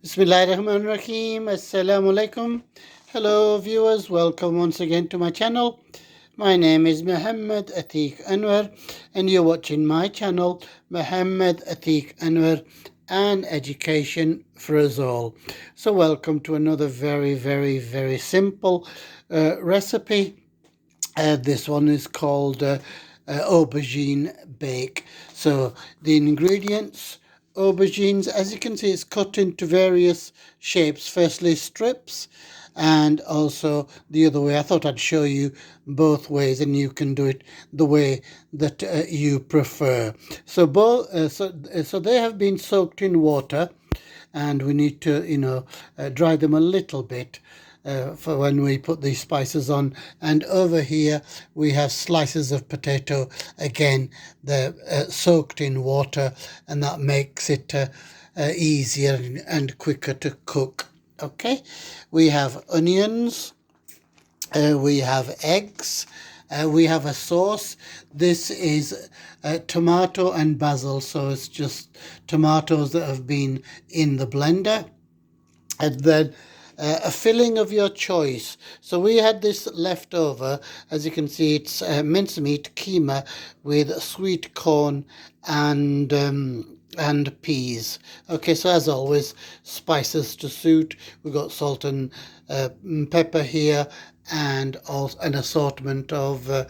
Bismillahirrahmanirrahim. Assalamu alaikum. Hello viewers, welcome once again to my channel. My name is Muhammad Atiq Anwar and you're watching my channel, Muhammad Atiq Anwar, and Education for us all. So welcome to another very simple recipe. This one is called aubergine bake. So the ingredients: aubergines, as you can see, it's cut into various shapes. Firstly strips, and also the other way. I thought I'd show you both ways, and you can do it the way that you prefer. So so they have been soaked in water, and we need to dry them a little bit for when we put these spices on. And over here we have slices of potato. Again, they're soaked in water, and that makes it easier and quicker to cook. Okay, we have onions, we have eggs, we have a sauce. This is tomato and basil, so it's just tomatoes that have been in the blender. And then a filling of your choice. So we had this left over. As you can see, it's mincemeat keema with sweet corn and peas. Okay, so as always, spices to suit. We've got salt and pepper here, and also an assortment of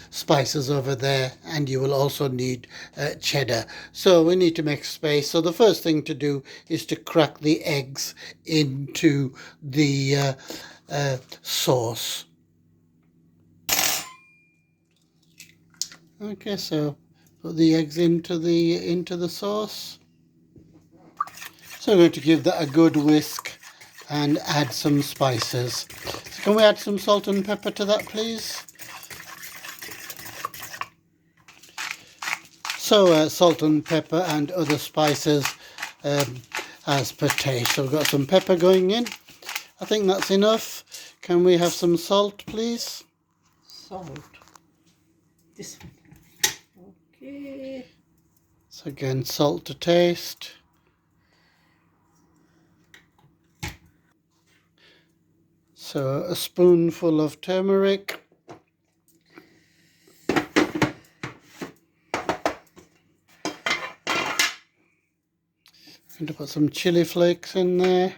spices over there, and you will also need cheddar. So we need to make space. So the first thing to do is to crack the eggs into the sauce. Okay, so put the eggs into the sauce. So we're going to give that a good whisk and add some spices. So can we add some salt and pepper to that, please? So salt and pepper and other spices as per taste. So we've got some pepper going in. I think that's enough. Can we have some salt, please? Salt. This one. Okay. So again, salt to taste. So a spoonful of turmeric. I'm going to put some chili flakes in there.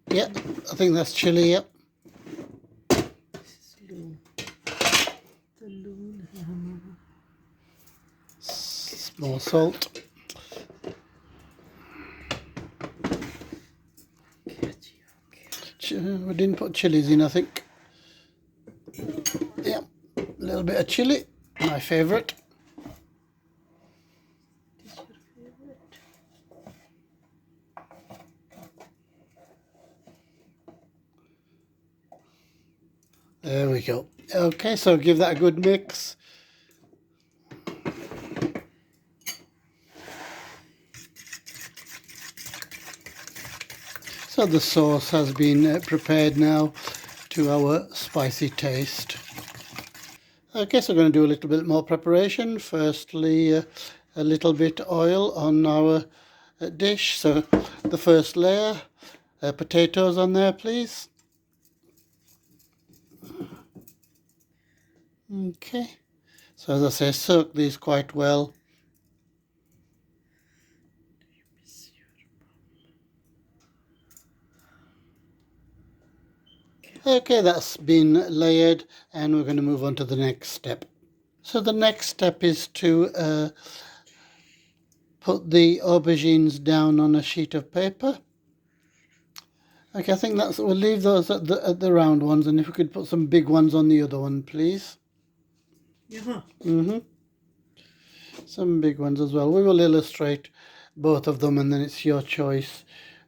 Yep, I think that's chili, yep. This is Small salt. We didn't put chilies in, I think. Yep, a little bit of chili, my favourite. There we go. Okay, so give that a good mix. So the sauce has been prepared now to our spicy taste. Okay, so we're going to do a little bit more preparation. Firstly, a little bit oil on our dish. So the first layer, potatoes on there, please. Okay, so as I say, soak these quite well. Okay, that's been layered, and we're going to move on to the next step. So the next step is to put the aubergines down on a sheet of paper. Okay, I think we'll leave those at the round ones, and if we could put some big ones on the other one, please. Yeah. Some big ones as well. We will illustrate both of them, and then it's your choice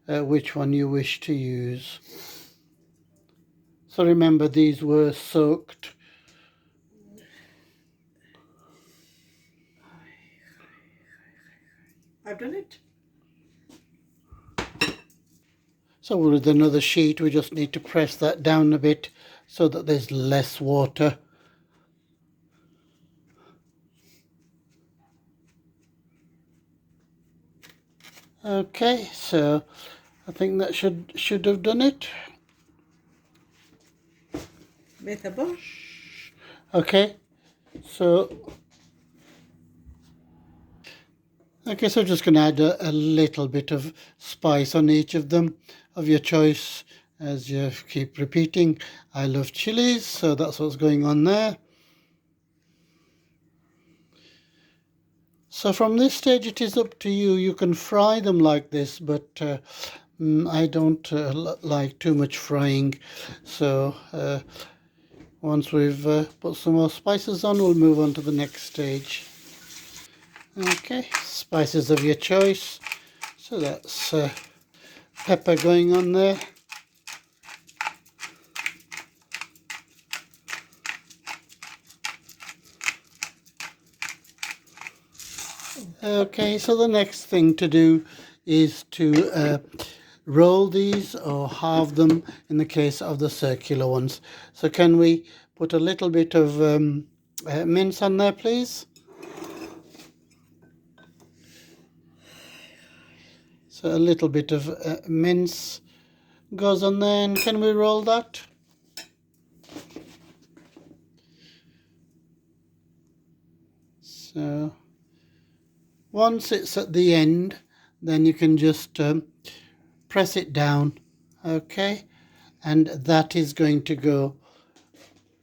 which one you wish to use. So remember, these were soaked. I've done it. So with another sheet, we just need to press that down a bit so that there's less water. Okay, so I think that should have done it. Vete bort. Okay, so so just going to add a little bit of spice on each of them of your choice. As you keep repeating, I love chilies, so that's what's going on there. So from this stage it is up to you. You can fry them like this, but I don't like too much frying. So once we've put some more spices on, we'll move on to the next stage. Okay, spices of your choice. So that's pepper going on there. Okay, so the next thing to do is to roll these or halve them in the case of the circular ones. So can we put a little bit of mince on there, please? So a little bit of mince goes on there, and can we roll that? So once it's at the end, then you can just press it down, okay, and that is going to go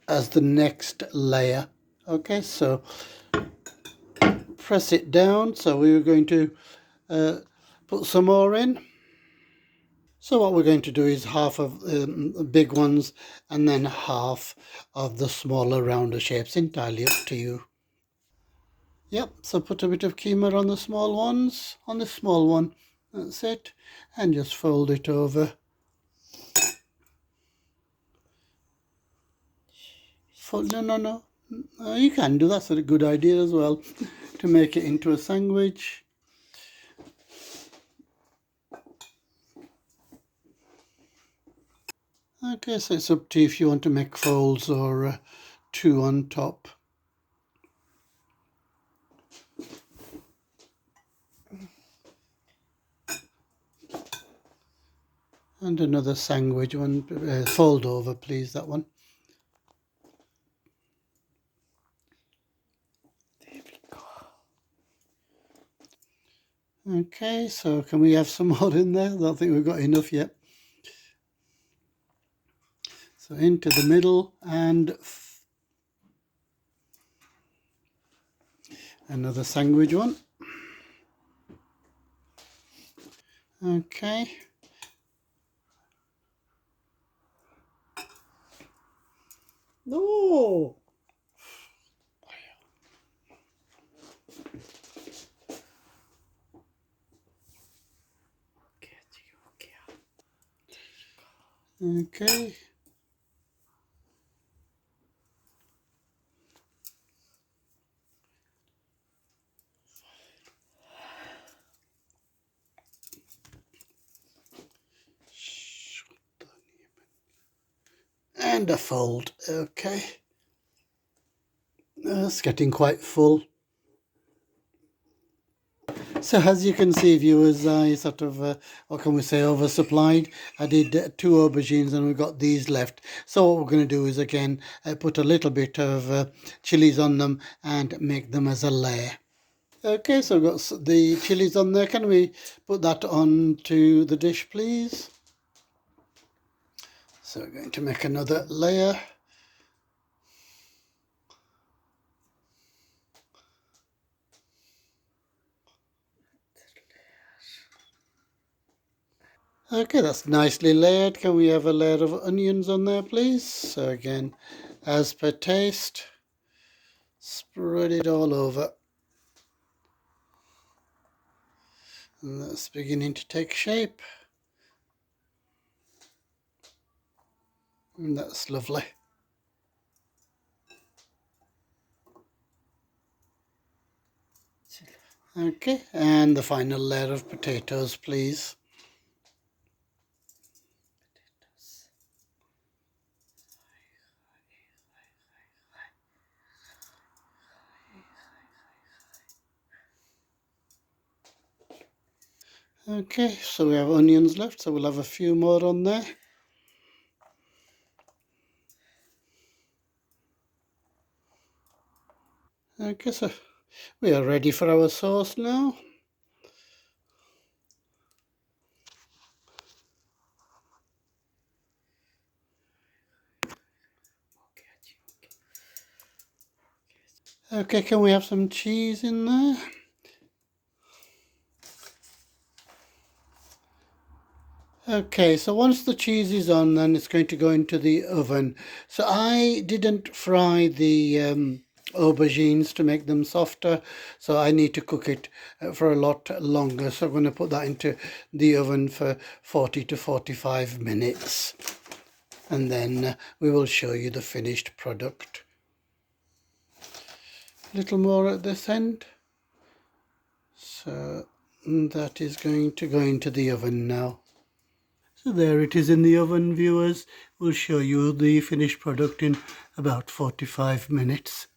as the next layer. Okay, so press it down. So we were going to put some more in. So what we're going to do is half of the big ones and then half of the smaller rounder shapes, entirely up to you. Yep, so put a bit of keema on the small ones, on the small one, that's it, and just fold it over. No, you can do, that's a good idea as well, to make it into a sandwich. Okay, so it's up to you if you want to make folds or two on top. And another sandwich one, fold over please, that one. There we go. Okay, so can we have some more in there? I don't think we've got enough yet. So into the middle and another sandwich one. Okay. No! Okay. And a fold. Okay. It's getting quite full. So as you can see, viewers, I sort of, what can we say, oversupplied. I did two aubergines and we've got these left. So what we're going to do is, again, put a little bit of chilies on them and make them as a layer. Okay, so we've got the chilies on there. Can we put that on to the dish, please? So we're going to make another layer. Okay, that's nicely layered. Can we have a layer of onions on there, please? So again, as per taste, spread it all over. And that's beginning to take shape. And that's lovely. Okay, and the final layer of potatoes, please. Okay, so we have onions left, so we'll have a few more on there. Okay, so we are ready for our sauce now. Okay, can we have some cheese in there? Okay, so once the cheese is on, then it's going to go into the oven. So I didn't fry the aubergines to make them softer, so I need to cook it for a lot longer. So I'm going to put that into the oven for 40 to 45 minutes. And then we will show you the finished product. A little more at this end. So that is going to go into the oven now. So there it is in the oven, viewers. We'll show you the finished product in about 45 minutes.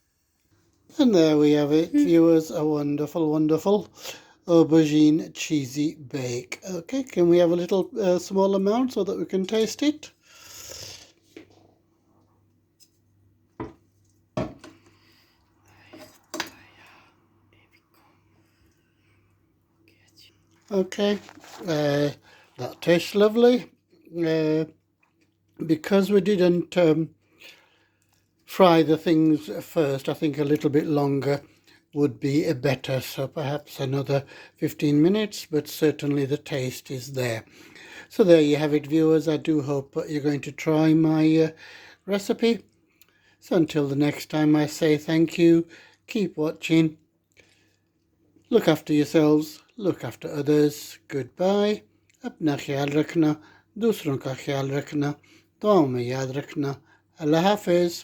And there we have it, viewers, a wonderful, wonderful aubergine cheesy bake. Okay, can we have a little small amount so that we can taste it? Okay, that tastes lovely. Because we didn't fry the things first, I think a little bit longer would be better, so perhaps another 15 minutes, but certainly the taste is there. So there you have it, viewers. I do hope you're going to try my recipe. So until the next time, I say thank you, keep watching, look after yourselves, look after others, goodbye, अपना ख्याल रखना, दूसरों का ख्याल रखना, दुआओं में याद रखना, अल्लाह हाफिज़.